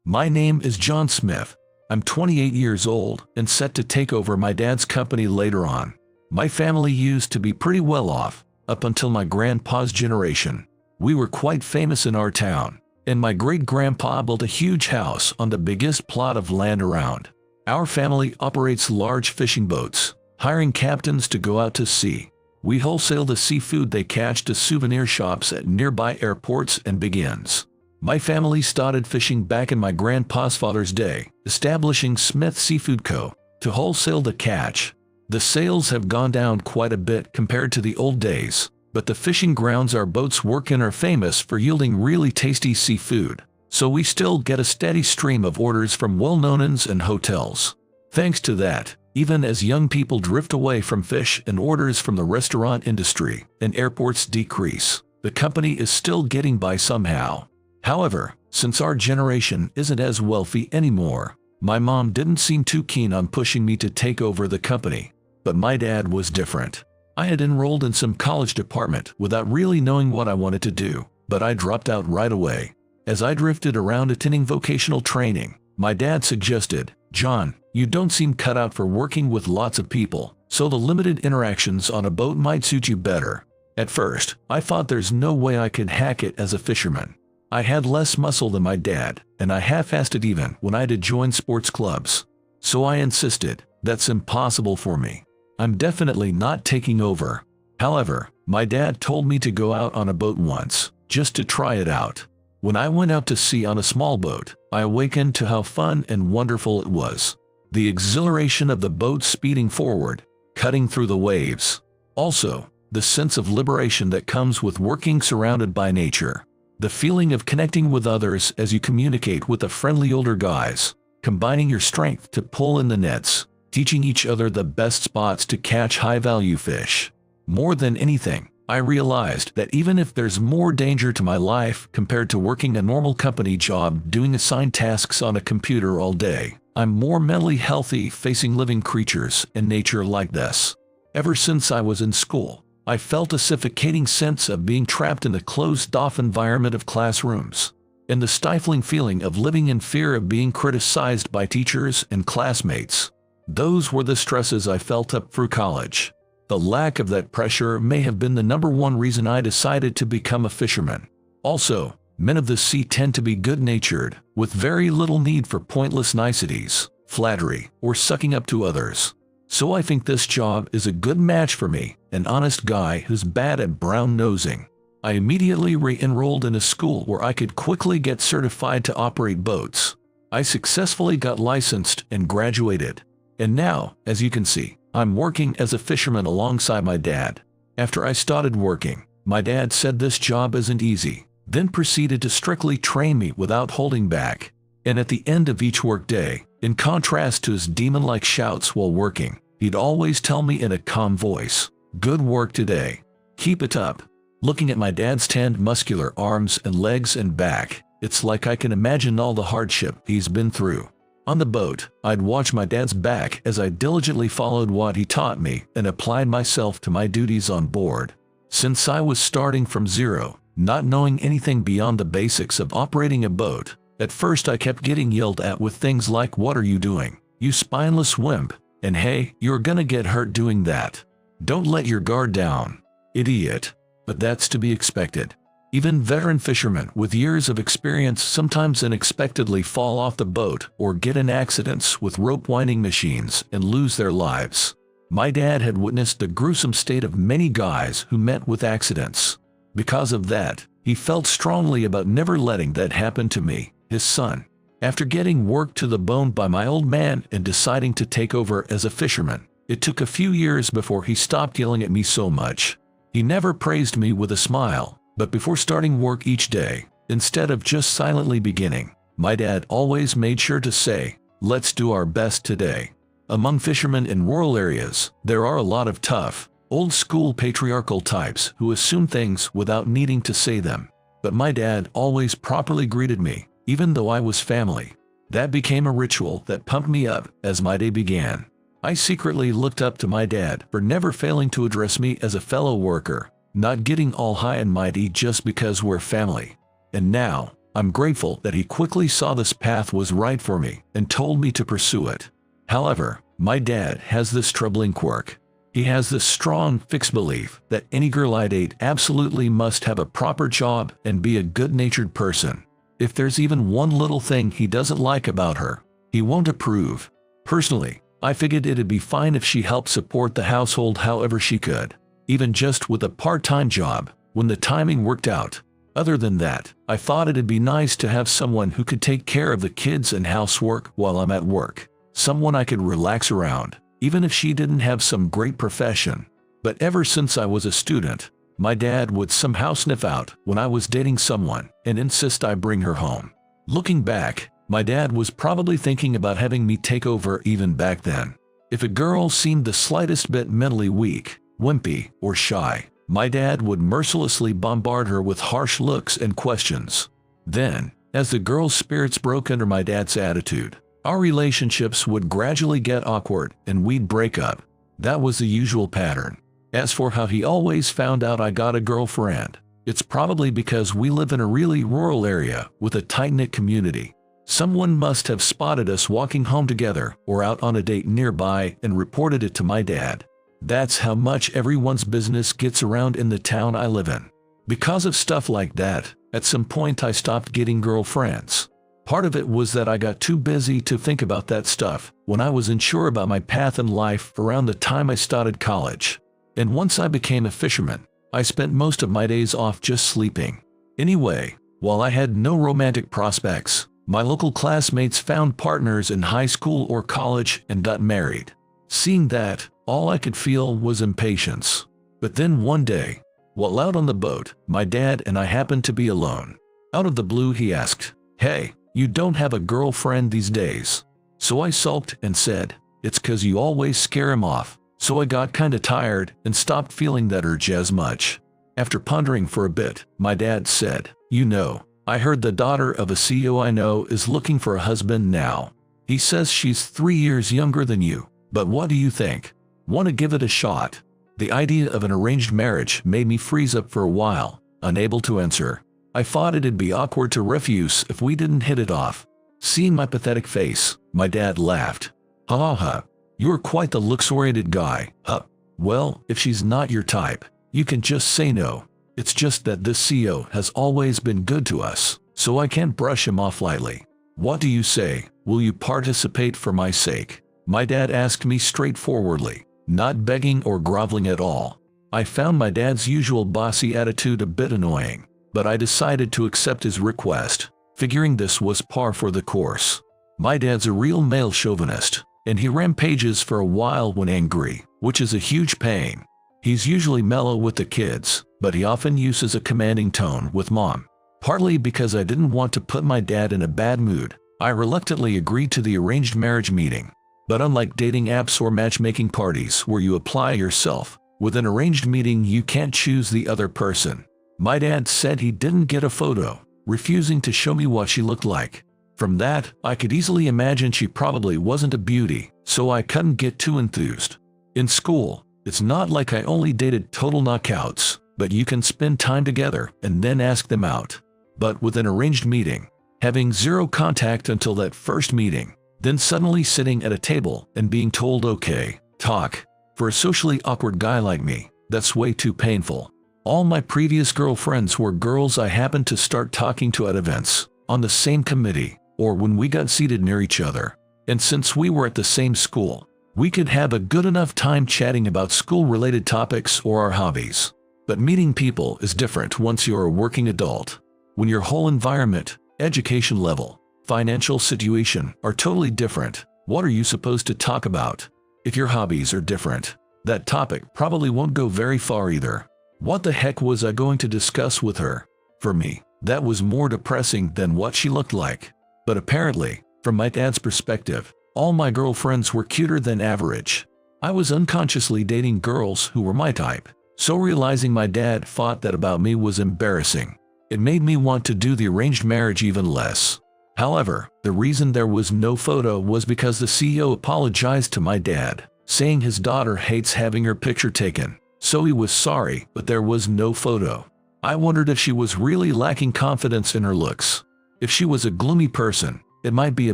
My name is John Smith. I'm 28 years old and set to take over my dad's company later on. My family used to be pretty well off, up until my grandpa's generation. We were quite famous in our town, and my great-grandpa built a huge house on the biggest plot of land around. Our family operates large fishing boats, hiring captains to go out to sea. We wholesale the seafood they catch to souvenir shops at nearby airports and big inns. My family started fishing back in my grandpa's father's day, establishing Smith Seafood Co. to wholesale the catch. The sales have gone down quite a bit compared to the old days, but the fishing grounds our boats work in are famous for yielding really tasty seafood, so we still get a steady stream of orders from well-known inns and hotels. Thanks to that, even as young people drift away from fish and orders from the restaurant industry and airports decrease, the company is still getting by somehow. However, since our generation isn't as wealthy anymore, my mom didn't seem too keen on pushing me to take over the company. But my dad was different. I had enrolled in some college department without really knowing what I wanted to do, but I dropped out right away. As I drifted around attending vocational training, my dad suggested, "John, you don't seem cut out for working with lots of people, so the limited interactions on a boat might suit you better." At first, I thought there's no way I could hack it as a fisherman. I had less muscle than my dad, and I half-assed it even when I did join sports clubs. So I insisted, "That's impossible for me. I'm definitely not taking over." However, my dad told me to go out on a boat once, just to try it out. When I went out to sea on a small boat, I awakened to how fun and wonderful it was. The exhilaration of the boat speeding forward, cutting through the waves. Also, the sense of liberation that comes with working surrounded by nature. The feeling of connecting with others as you communicate with the friendly older guys, combining your strength to pull in the nets, teaching each other the best spots to catch high-value fish. More than anything, I realized that even if there's more danger to my life compared to working a normal company job doing assigned tasks on a computer all day, I'm more mentally healthy facing living creatures and nature like this. Ever since I was in school, I felt a suffocating sense of being trapped in the closed-off environment of classrooms, and the stifling feeling of living in fear of being criticized by teachers and classmates. Those were the stresses I felt up through college. The lack of that pressure may have been the #1 reason I decided to become a fisherman. Also, men of the sea tend to be good-natured, with very little need for pointless niceties, flattery, or sucking up to others. So I think this job is a good match for me, an honest guy who's bad at brown-nosing. I immediately re-enrolled in a school where I could quickly get certified to operate boats. I successfully got licensed and graduated. And now, as you can see, I'm working as a fisherman alongside my dad. After I started working, my dad said this job isn't easy, then proceeded to strictly train me without holding back. And at the end of each workday, in contrast to his demon-like shouts while working, he'd always tell me in a calm voice, "Good work today. Keep it up." Looking at my dad's tanned muscular arms and legs and back, it's like I can imagine all the hardship he's been through. On the boat, I'd watch my dad's back as I diligently followed what he taught me and applied myself to my duties on board. Since I was starting from zero, not knowing anything beyond the basics of operating a boat, at first I kept getting yelled at with things like, "What are you doing, you spineless wimp?" and "Hey, you're gonna get hurt doing that. Don't let your guard down, idiot." But that's to be expected. Even veteran fishermen with years of experience sometimes unexpectedly fall off the boat or get in accidents with rope winding machines and lose their lives. My dad had witnessed the gruesome state of many guys who met with accidents. Because of that, he felt strongly about never letting that happen to me, his son. After getting worked to the bone by my old man and deciding to take over as a fisherman, it took a few years before he stopped yelling at me so much. He never praised me with a smile, but before starting work each day, instead of just silently beginning, my dad always made sure to say, "Let's do our best today." Among fishermen in rural areas, there are a lot of tough, old-school patriarchal types who assume things without needing to say them. But my dad always properly greeted me, even though I was family. That became a ritual that pumped me up as my day began. I secretly looked up to my dad for never failing to address me as a fellow worker, not getting all high and mighty just because we're family. And now, I'm grateful that he quickly saw this path was right for me and told me to pursue it. However, my dad has this troubling quirk. He has this strong, fixed belief that any girl I date absolutely must have a proper job and be a good-natured person. If there's even one little thing he doesn't like about her, he won't approve. Personally, I figured it'd be fine if she helped support the household however she could, even just with a part-time job, when the timing worked out. Other than that, I thought it'd be nice to have someone who could take care of the kids and housework while I'm at work. Someone I could relax around, even if she didn't have some great profession. But ever since I was a student, my dad would somehow sniff out when I was dating someone and insist I bring her home. Looking back, my dad was probably thinking about having me take over even back then. If a girl seemed the slightest bit mentally weak, wimpy, or shy, my dad would mercilessly bombard her with harsh looks and questions. Then, as the girl's spirits broke under my dad's attitude, our relationships would gradually get awkward and we'd break up. That was the usual pattern. As for how he always found out I got a girlfriend, it's probably because we live in a really rural area with a tight-knit community. Someone must have spotted us walking home together or out on a date nearby and reported it to my dad. That's how much everyone's business gets around in the town I live in. Because of stuff like that, at some point I stopped getting girlfriends. Part of it was that I got too busy to think about that stuff when I was unsure about my path in life around the time I started college. And once I became a fisherman, I spent most of my days off just sleeping. Anyway, while I had no romantic prospects, my local classmates found partners in high school or college and got married. Seeing that, all I could feel was impatience. But then one day, while out on the boat, my dad and I happened to be alone. Out of the blue he asked, "Hey, you don't have a girlfriend these days?" So I sulked and said, "It's 'cause you always scare him off." So I got kinda tired and stopped feeling that urge as much. After pondering for a bit, my dad said, "You know, I heard the daughter of a CEO I know is looking for a husband now. He says she's 3 years younger than you, but what do you think? Want to give it a shot?" The idea of an arranged marriage made me freeze up for a while, unable to answer. I thought it'd be awkward to refuse if we didn't hit it off. Seeing my pathetic face, my dad laughed. "Ha ha ha. You're quite the looks-oriented guy, huh? Well, if she's not your type, you can just say no. It's just that this CEO has always been good to us, so I can't brush him off lightly. What do you say? Will you participate for my sake?" My dad asked me straightforwardly, not begging or groveling at all. I found my dad's usual bossy attitude a bit annoying, but I decided to accept his request, figuring this was par for the course. My dad's a real male chauvinist, and he rampages for a while when angry, which is a huge pain. He's usually mellow with the kids, but he often uses a commanding tone with Mom. Partly because I didn't want to put my dad in a bad mood, I reluctantly agreed to the arranged marriage meeting. But unlike dating apps or matchmaking parties where you apply yourself, with an arranged meeting you can't choose the other person. My dad said he didn't get a photo, refusing to show me what she looked like. From that, I could easily imagine she probably wasn't a beauty, so I couldn't get too enthused. In school, it's not like I only dated total knockouts, but you can spend time together and then ask them out. But with an arranged meeting, having zero contact until that first meeting, then suddenly sitting at a table and being told okay, talk. For a socially awkward guy like me, that's way too painful. All my previous girlfriends were girls I happened to start talking to at events, on the same committee, or when we got seated near each other. And since we were at the same school, we could have a good enough time chatting about school-related topics or our hobbies. But meeting people is different once you're a working adult. When your whole environment, education level, financial situation are totally different, what are you supposed to talk about? If your hobbies are different, that topic probably won't go very far either. What the heck was I going to discuss with her? For me, that was more depressing than what she looked like. But apparently, from my dad's perspective, all my girlfriends were cuter than average. I was unconsciously dating girls who were my type, so realizing my dad thought that about me was embarrassing. It made me want to do the arranged marriage even less. However, the reason there was no photo was because the CEO apologized to my dad, saying his daughter hates having her picture taken, so he was sorry, but there was no photo. I wondered if she was really lacking confidence in her looks. If she was a gloomy person, it might be a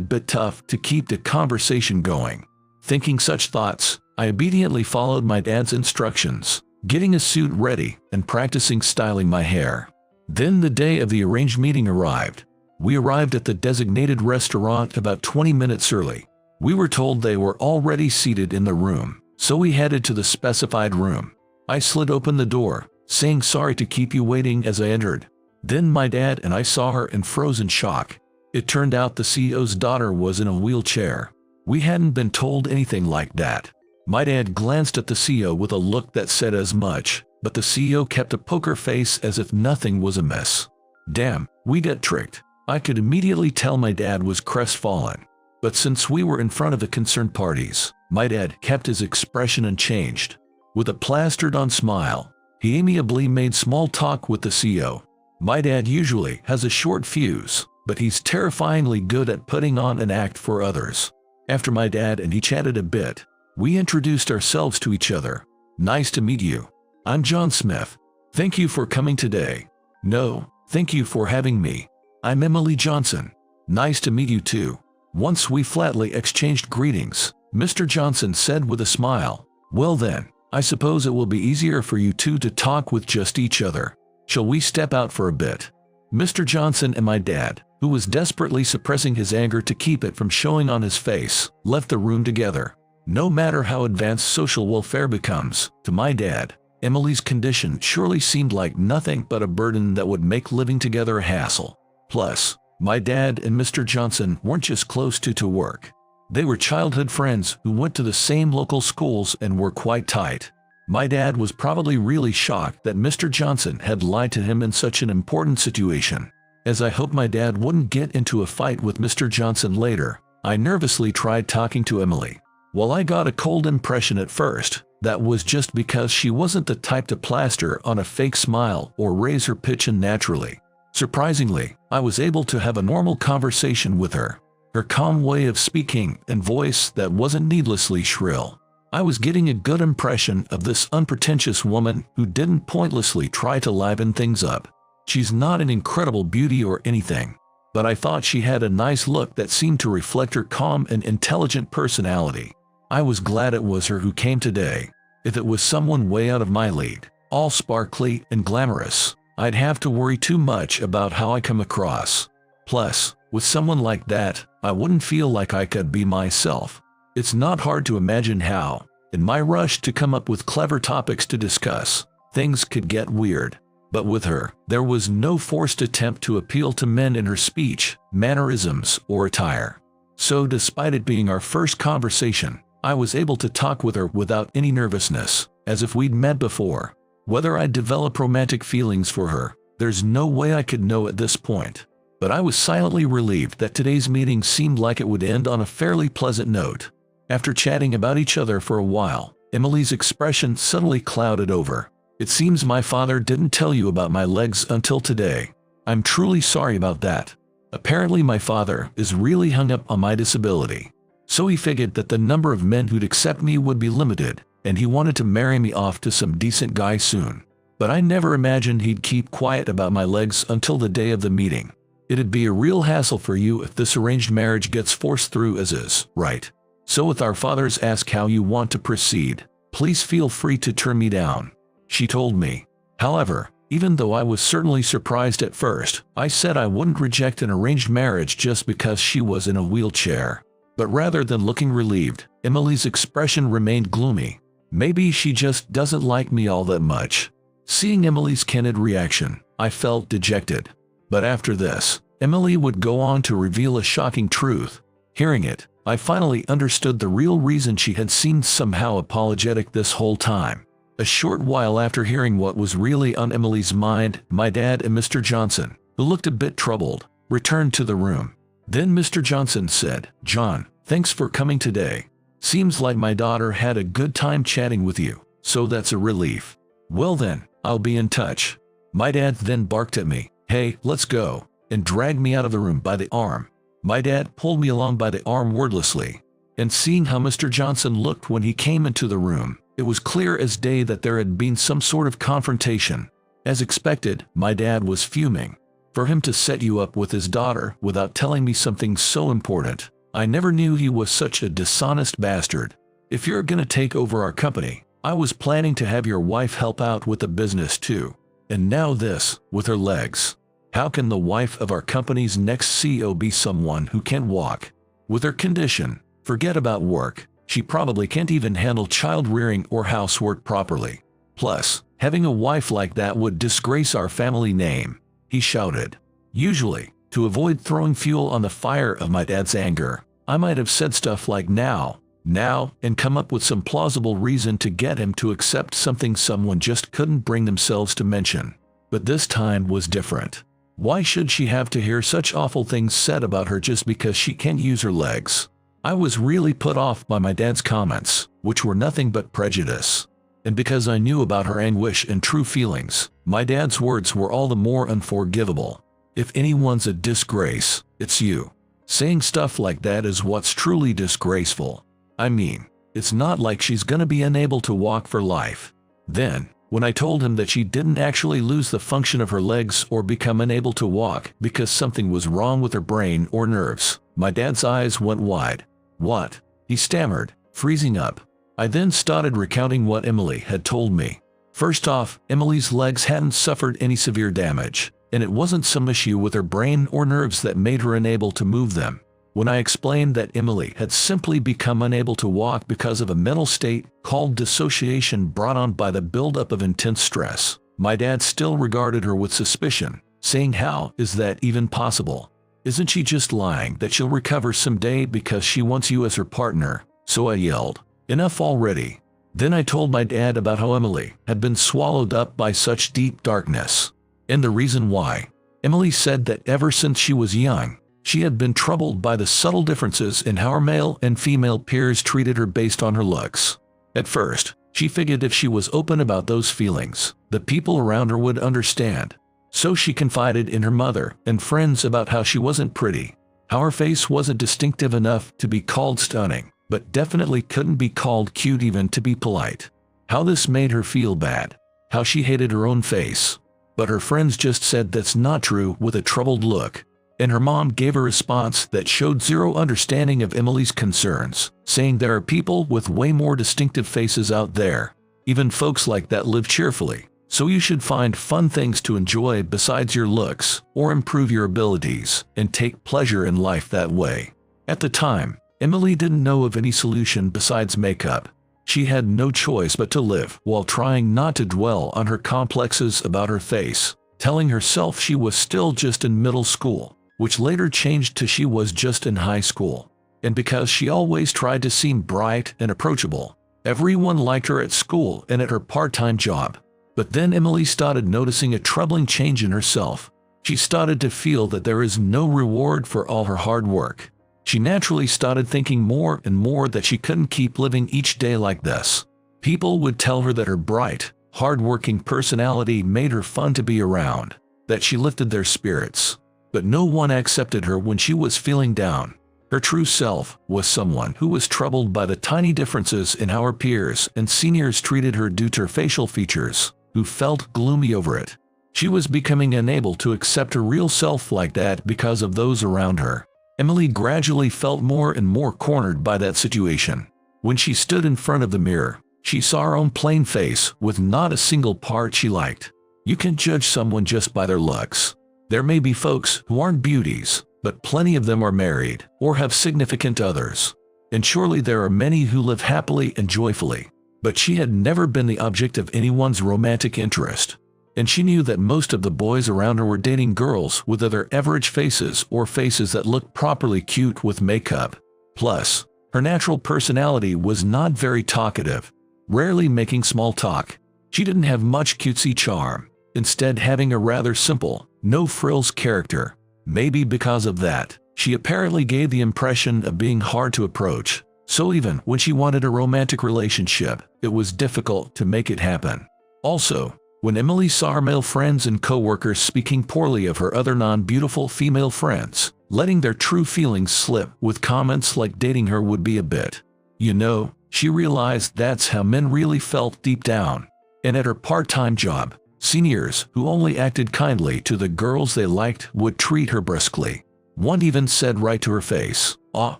bit tough to keep the conversation going. Thinking such thoughts, I obediently followed my dad's instructions, getting a suit ready and practicing styling my hair. Then the day of the arranged meeting arrived. We arrived at the designated restaurant about 20 minutes early. We were told they were already seated in the room, so we headed to the specified room. I slid open the door, saying sorry to keep you waiting as I entered. Then my dad and I saw her in frozen shock. It turned out the CEO's daughter was in a wheelchair. We hadn't been told anything like that. My dad glanced at the CEO with a look that said as much, but the CEO kept a poker face as if nothing was amiss. Damn, we got tricked. I could immediately tell my dad was crestfallen. But since we were in front of the concerned parties, my dad kept his expression unchanged. With a plastered-on smile, he amiably made small talk with the CEO. My dad usually has a short fuse, but he's terrifyingly good at putting on an act for others. After my dad and he chatted a bit, we introduced ourselves to each other. Nice to meet you. I'm John Smith. Thank you for coming today. No, thank you for having me. I'm Emily Johnson. Nice to meet you too. Once we flatly exchanged greetings, Mr. Johnson said with a smile, well then, I suppose it will be easier for you two to talk with just each other. Shall we step out for a bit? Mr. Johnson and my dad, who was desperately suppressing his anger to keep it from showing on his face, left the room together. No matter how advanced social welfare becomes, to my dad, Emily's condition surely seemed like nothing but a burden that would make living together a hassle. Plus, my dad and Mr. Johnson weren't just close to work. They were childhood friends who went to the same local schools and were quite tight. My dad was probably really shocked that Mr. Johnson had lied to him in such an important situation. As I hoped my dad wouldn't get into a fight with Mr. Johnson later, I nervously tried talking to Emily. While I got a cold impression at first, that was just because she wasn't the type to plaster on a fake smile or raise her pitch unnaturally. Surprisingly, I was able to have a normal conversation with her. Her calm way of speaking and voice that wasn't needlessly shrill. I was getting a good impression of this unpretentious woman who didn't pointlessly try to liven things up. She's not an incredible beauty or anything, but I thought she had a nice look that seemed to reflect her calm and intelligent personality. I was glad it was her who came today. If it was someone way out of my league, all sparkly and glamorous, I'd have to worry too much about how I come across. Plus, with someone like that, I wouldn't feel like I could be myself. It's not hard to imagine how, in my rush to come up with clever topics to discuss, things could get weird. But with her, there was no forced attempt to appeal to men in her speech, mannerisms, or attire. So despite it being our first conversation, I was able to talk with her without any nervousness, as if we'd met before. Whether I'd develop romantic feelings for her, there's no way I could know at this point. But I was silently relieved that today's meeting seemed like it would end on a fairly pleasant note. After chatting about each other for a while, Emily's expression suddenly clouded over. It seems my father didn't tell you about my legs until today. I'm truly sorry about that. Apparently my father is really hung up on my disability. So he figured that the number of men who'd accept me would be limited, and he wanted to marry me off to some decent guy soon. But I never imagined he'd keep quiet about my legs until the day of the meeting. It'd be a real hassle for you if this arranged marriage gets forced through as is, right? So with our fathers ask how you want to proceed, please feel free to turn me down, she told me. However, even though I was certainly surprised at first, I said I wouldn't reject an arranged marriage just because she was in a wheelchair. But rather than looking relieved, Emily's expression remained gloomy. Maybe she just doesn't like me all that much. Seeing Emily's candid reaction, I felt dejected. But after this, Emily would go on to reveal a shocking truth. Hearing it, I finally understood the real reason she had seemed somehow apologetic this whole time. A short while after hearing what was really on Emily's mind, my dad and Mr. Johnson, who looked a bit troubled, returned to the room. Then Mr. Johnson said, "John, thanks for coming today. Seems like my daughter had a good time chatting with you, so that's a relief. Well then, I'll be in touch." My dad then barked at me, "Hey, let's go," and dragged me out of the room by the arm. My dad pulled me along by the arm wordlessly, and seeing how Mr. Johnson looked when he came into the room, it was clear as day that there had been some sort of confrontation. As expected, my dad was fuming. For him to set you up with his daughter without telling me something so important. I never knew he was such a dishonest bastard. If you're gonna take over our company, I was planning to have your wife help out with the business too. And now this, with her legs. How can the wife of our company's next CEO be someone who can't walk? With her condition, forget about work. She probably can't even handle child rearing or housework properly. Plus, having a wife like that would disgrace our family name, he shouted. Usually, to avoid throwing fuel on the fire of my dad's anger, I might have said stuff like now, and come up with some plausible reason to get him to accept something someone just couldn't bring themselves to mention. But this time was different. Why should she have to hear such awful things said about her just because she can't use her legs? I was really put off by my dad's comments, which were nothing but prejudice. And because I knew about her anguish and true feelings, my dad's words were all the more unforgivable. If anyone's a disgrace, it's you. Saying stuff like that is what's truly disgraceful. I mean, it's not like she's gonna be unable to walk for life. Then, when I told him that she didn't actually lose the function of her legs or become unable to walk because something was wrong with her brain or nerves, my dad's eyes went wide. What? He stammered, freezing up. I then started recounting what Emily had told me. First off, Emily's legs hadn't suffered any severe damage, and it wasn't some issue with her brain or nerves that made her unable to move them. When I explained that Emily had simply become unable to walk because of a mental state called dissociation brought on by the buildup of intense stress, my dad still regarded her with suspicion, saying, "How is that even possible? Isn't she just lying that she'll recover someday because she wants you as her partner?" So I yelled, "Enough already." Then I told my dad about how Emily had been swallowed up by such deep darkness. And the reason why. Emily said that ever since she was young, she had been troubled by the subtle differences in how her male and female peers treated her based on her looks. At first, she figured if she was open about those feelings, the people around her would understand. So she confided in her mother and friends about how she wasn't pretty, how her face wasn't distinctive enough to be called stunning, but definitely couldn't be called cute even to be polite, how this made her feel bad, how she hated her own face. But her friends just said that's not true with a troubled look. And her mom gave a response that showed zero understanding of Emily's concerns, saying there are people with way more distinctive faces out there. Even folks like that live cheerfully, so you should find fun things to enjoy besides your looks, or improve your abilities, and take pleasure in life that way. At the time, Emily didn't know of any solution besides makeup. She had no choice but to live while trying not to dwell on her complexes about her face, telling herself she was still just in middle school, which later changed to she was just in high school. And because she always tried to seem bright and approachable, everyone liked her at school and at her part-time job. But then Emily started noticing a troubling change in herself. She started to feel that there is no reward for all her hard work. She naturally started thinking more and more that she couldn't keep living each day like this. People would tell her that her bright, hard-working personality made her fun to be around, that she lifted their spirits. But no one accepted her when she was feeling down. Her true self was someone who was troubled by the tiny differences in how her peers and seniors treated her due to her facial features, who felt gloomy over it. She was becoming unable to accept her real self like that because of those around her. Emily gradually felt more and more cornered by that situation. When she stood in front of the mirror, she saw her own plain face with not a single part she liked. You can judge someone just by their looks. There may be folks who aren't beauties, but plenty of them are married or have significant others. And surely there are many who live happily and joyfully. But she had never been the object of anyone's romantic interest. And she knew that most of the boys around her were dating girls with either average faces or faces that looked properly cute with makeup. Plus, her natural personality was not very talkative, rarely making small talk. She didn't have much cutesy charm, instead having a rather simple, no-frills character. Maybe because of that, she apparently gave the impression of being hard to approach. So even when she wanted a romantic relationship, it was difficult to make it happen. Also, when Emily saw her male friends and co-workers speaking poorly of her other non-beautiful female friends, letting their true feelings slip with comments like dating her would be a bit. You know, she realized that's how men really felt deep down. And at her part-time job, Seniors who only acted kindly to the girls they liked would treat her brusquely. One even said right to her face, "Ah,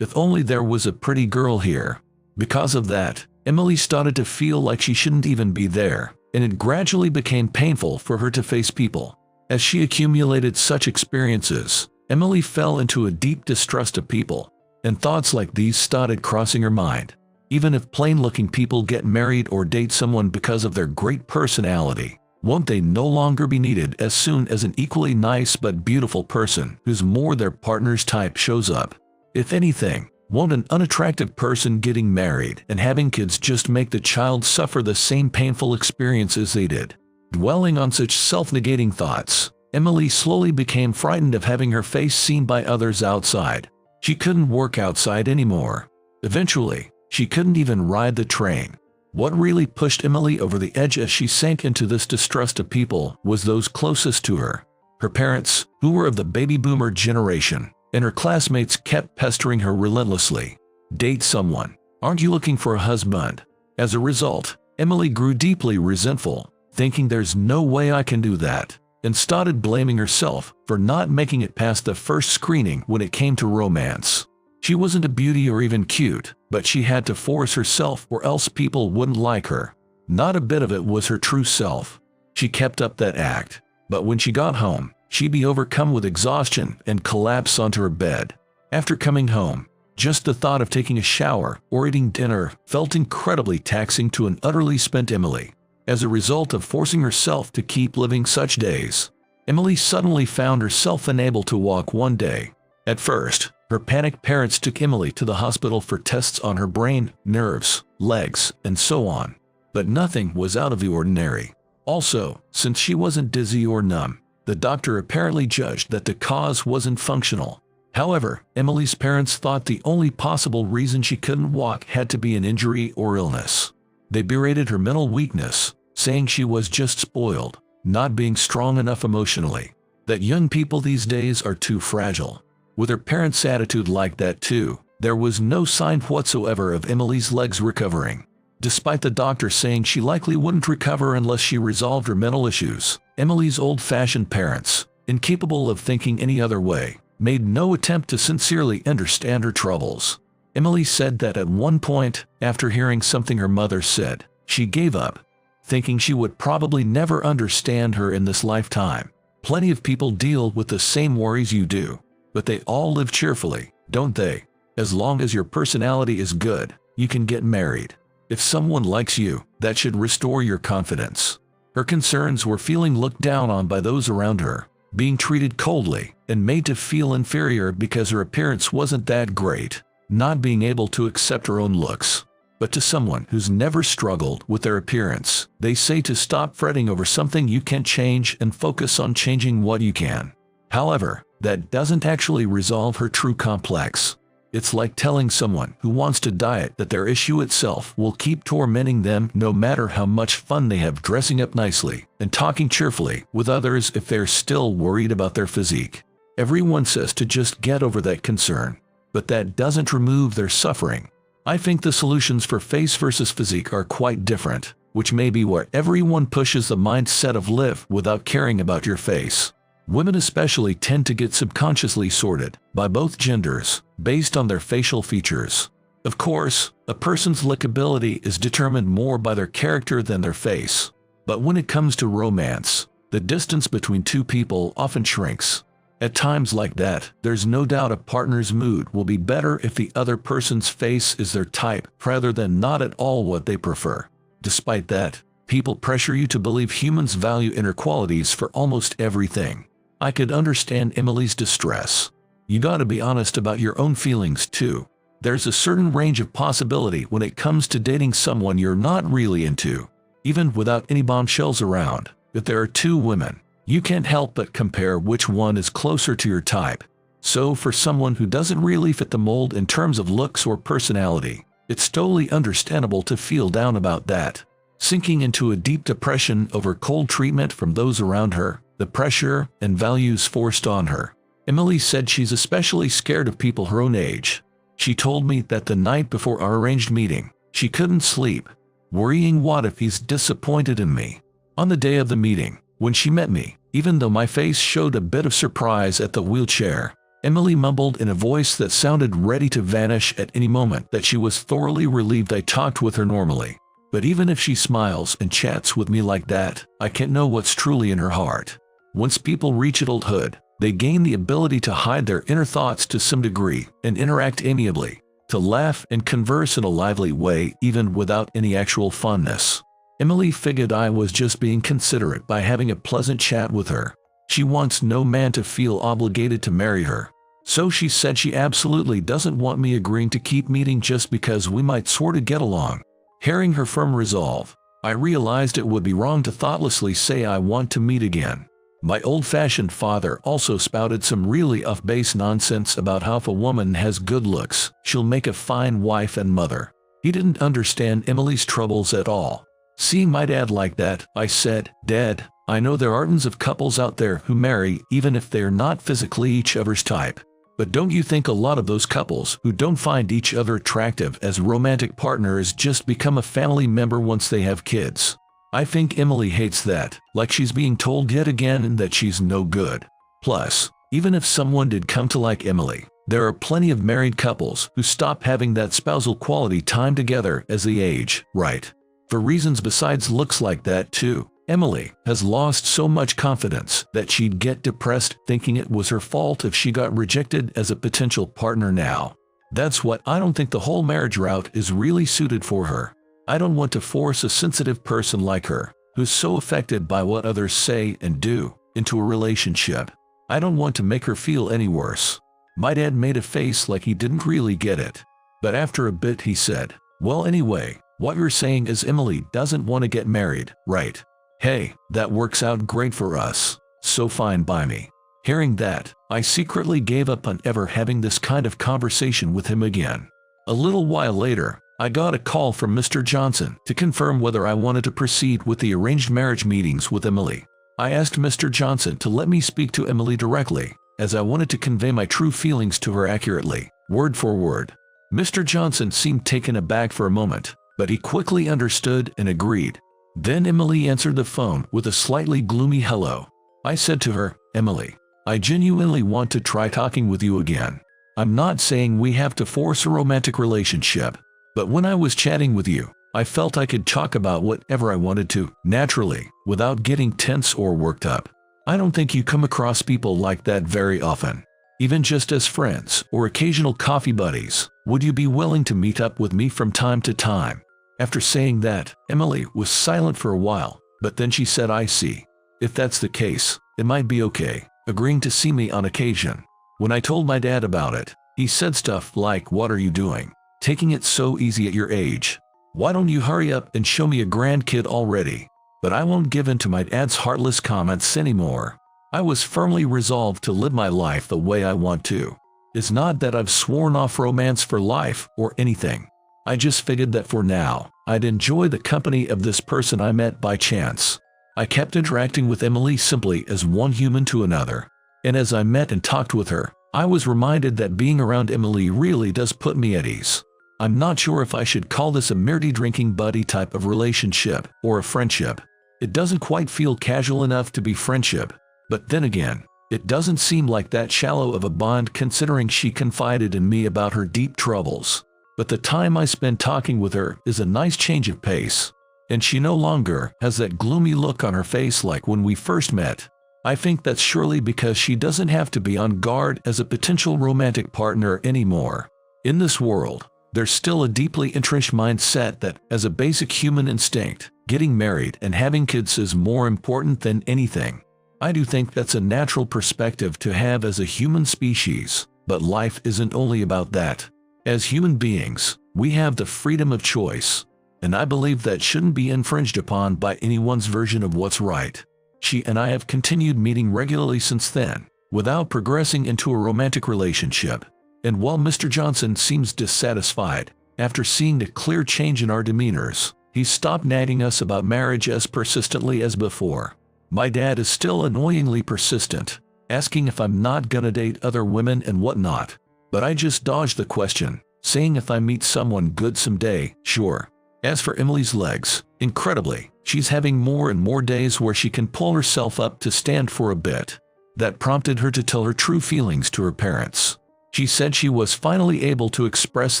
if only there was a pretty girl here." Because of that, Emily started to feel like she shouldn't even be there, and it gradually became painful for her to face people. As she accumulated such experiences, Emily fell into a deep distrust of people, and thoughts like these started crossing her mind. Even if plain-looking people get married or date someone because of their great personality, won't they no longer be needed as soon as an equally nice but beautiful person who's more their partner's type shows up? If anything, won't an unattractive person getting married and having kids just make the child suffer the same painful experiences they did? Dwelling on such self-negating thoughts, Emily slowly became frightened of having her face seen by others outside. She couldn't work outside anymore. Eventually, she couldn't even ride the train. What really pushed Emily over the edge as she sank into this distrust of people was those closest to her. Her parents, who were of the baby boomer generation, and her classmates kept pestering her relentlessly. "Date someone. Aren't you looking for a husband?" As a result, Emily grew deeply resentful, thinking there's no way I can do that, and started blaming herself for not making it past the first screening when it came to romance. She wasn't a beauty or even cute, but she had to force herself or else people wouldn't like her. Not a bit of it was her true self. She kept up that act, but when she got home, she'd be overcome with exhaustion and collapse onto her bed. After coming home, just the thought of taking a shower or eating dinner felt incredibly taxing to an utterly spent Emily. As a result of forcing herself to keep living such days, Emily suddenly found herself unable to walk one day. At first, her panicked parents took Emily to the hospital for tests on her brain, nerves, legs, and so on. But nothing was out of the ordinary. Also, since she wasn't dizzy or numb, the doctor apparently judged that the cause wasn't functional. However, Emily's parents thought the only possible reason she couldn't walk had to be an injury or illness. They berated her mental weakness, saying she was just spoiled, not being strong enough emotionally, that young people these days are too fragile. With her parents' attitude like that too, there was no sign whatsoever of Emily's legs recovering. Despite the doctor saying she likely wouldn't recover unless she resolved her mental issues, Emily's old-fashioned parents, incapable of thinking any other way, made no attempt to sincerely understand her troubles. Emily said that at one point, after hearing something her mother said, she gave up, thinking she would probably never understand her in this lifetime. Plenty of people deal with the same worries you do, but they all live cheerfully, don't they? As long as your personality is good, you can get married. If someone likes you, that should restore your confidence. Her concerns were feeling looked down on by those around her, being treated coldly, and made to feel inferior because her appearance wasn't that great, not being able to accept her own looks. But to someone who's never struggled with their appearance, they say to stop fretting over something you can't change and focus on changing what you can. However, that doesn't actually resolve her true complex. It's like telling someone who wants to diet that their issue itself will keep tormenting them no matter how much fun they have dressing up nicely and talking cheerfully with others if they're still worried about their physique. Everyone says to just get over that concern, but that doesn't remove their suffering. I think the solutions for face versus physique are quite different, which may be where everyone pushes the mindset of live without caring about your face. Women especially tend to get subconsciously sorted by both genders based on their facial features. Of course, a person's likability is determined more by their character than their face. But when it comes to romance, the distance between two people often shrinks. At times like that, there's no doubt a partner's mood will be better if the other person's face is their type rather than not at all what they prefer. Despite that, people pressure you to believe humans value inner qualities for almost everything. I could understand Emily's distress. You gotta be honest about your own feelings too. There's a certain range of possibility when it comes to dating someone you're not really into. Even without any bombshells around, if there are two women, you can't help but compare which one is closer to your type. So for someone who doesn't really fit the mold in terms of looks or personality, it's totally understandable to feel down about that. Sinking into a deep depression over cold treatment from those around her, the pressure and values forced on her. Emily said she's especially scared of people her own age. She told me that the night before our arranged meeting, she couldn't sleep, worrying what if he's disappointed in me. On the day of the meeting, when she met me, even though my face showed a bit of surprise at the wheelchair, Emily mumbled in a voice that sounded ready to vanish at any moment that she was thoroughly relieved I talked with her normally. But even if she smiles and chats with me like that, I can't know what's truly in her heart. Once people reach adulthood, they gain the ability to hide their inner thoughts to some degree and interact amiably, to laugh and converse in a lively way even without any actual fondness. Emily figured I was just being considerate by having a pleasant chat with her. She wants no man to feel obligated to marry her. So she said she absolutely doesn't want me agreeing to keep meeting just because we might sorta get along. Hearing her firm resolve, I realized it would be wrong to thoughtlessly say I want to meet again. My old-fashioned father also spouted some really off-base nonsense about how if a woman has good looks, she'll make a fine wife and mother. He didn't understand Emily's troubles at all. Seeing my dad like that, I said, "Dad, I know there are tons of couples out there who marry even if they're not physically each other's type. But don't you think a lot of those couples who don't find each other attractive as romantic partners just become a family member once they have kids?" I think Emily hates that, like she's being told yet again that she's no good. Plus, even if someone did come to like Emily, there are plenty of married couples who stop having that spousal quality time together as they age, right? For reasons besides looks like that too. Emily has lost so much confidence that she'd get depressed thinking it was her fault if she got rejected as a potential partner now. That's what I don't think the whole marriage route is really suited for her. I don't want to force a sensitive person like her, who's so affected by what others say and do, into a relationship. I don't want to make her feel any worse. My dad made a face like he didn't really get it. But after a bit he said, "Well, anyway, what you're saying is Emily doesn't want to get married, right? Hey, that works out great for us, so fine by me." Hearing that, I secretly gave up on ever having this kind of conversation with him again. A little while later, I got a call from Mr. Johnson to confirm whether I wanted to proceed with the arranged marriage meetings with Emily. I asked Mr. Johnson to let me speak to Emily directly, as I wanted to convey my true feelings to her accurately, word for word. Mr. Johnson seemed taken aback for a moment, but he quickly understood and agreed. Then Emily answered the phone with a slightly gloomy hello. I said to her, "Emily, I genuinely want to try talking with you again. I'm not saying we have to force a romantic relationship, but when I was chatting with you, I felt I could talk about whatever I wanted to, naturally, without getting tense or worked up. I don't think you come across people like that very often. Even just as friends or occasional coffee buddies, would you be willing to meet up with me from time to time?" After saying that, Emily was silent for a while, but then she said, "I see. If that's the case, it might be okay, agreeing to see me on occasion." When I told my dad about it, he said stuff like, "What are you doing? Taking it so easy at your age? Why don't you hurry up and show me a grandkid already?" But I won't give in to my dad's heartless comments anymore. I was firmly resolved to live my life the way I want to. It's not that I've sworn off romance for life or anything. I just figured that for now, I'd enjoy the company of this person I met by chance. I kept interacting with Emily simply as one human to another. And as I met and talked with her, I was reminded that being around Emily really does put me at ease. I'm not sure if I should call this a merely drinking buddy type of relationship or a friendship. It doesn't quite feel casual enough to be friendship, but then again, it doesn't seem like that shallow of a bond considering she confided in me about her deep troubles. But the time I spend talking with her is a nice change of pace, and she no longer has that gloomy look on her face like when we first met. I think that's surely because she doesn't have to be on guard as a potential romantic partner anymore. In this world, there's still a deeply entrenched mindset that, as a basic human instinct, getting married and having kids is more important than anything. I do think that's a natural perspective to have as a human species, but life isn't only about that. As human beings, we have the freedom of choice, and I believe that shouldn't be infringed upon by anyone's version of what's right. She and I have continued meeting regularly since then, without progressing into a romantic relationship. And while Mr. Johnson seems dissatisfied, after seeing the clear change in our demeanors, he's stopped nagging us about marriage as persistently as before. My dad is still annoyingly persistent, asking if I'm not gonna date other women and whatnot. But I just dodged the question, saying if I meet someone good someday, sure. As for Emily's legs, Incredibly, she's having more and more days where she can pull herself up to stand for a bit. That prompted her to tell her true feelings to her parents. She said she was finally able to express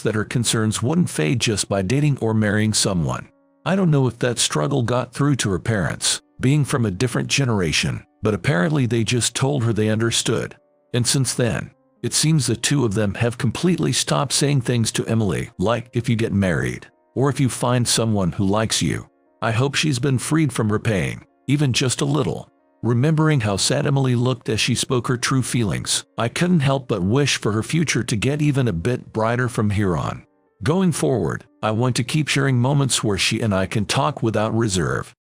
that her concerns wouldn't fade just by dating or marrying someone. I don't know if that struggle got through to her parents, being from a different generation, but apparently they just told her they understood. And since then, it seems the two of them have completely stopped saying things to Emily, like if you get married, or if you find someone who likes you. I hope she's been freed from repaying, even just a little. Remembering how sad Emily looked as she spoke her true feelings, I couldn't help but wish for her future to get even a bit brighter from here on. Going forward, I want to keep sharing moments where she and I can talk without reserve.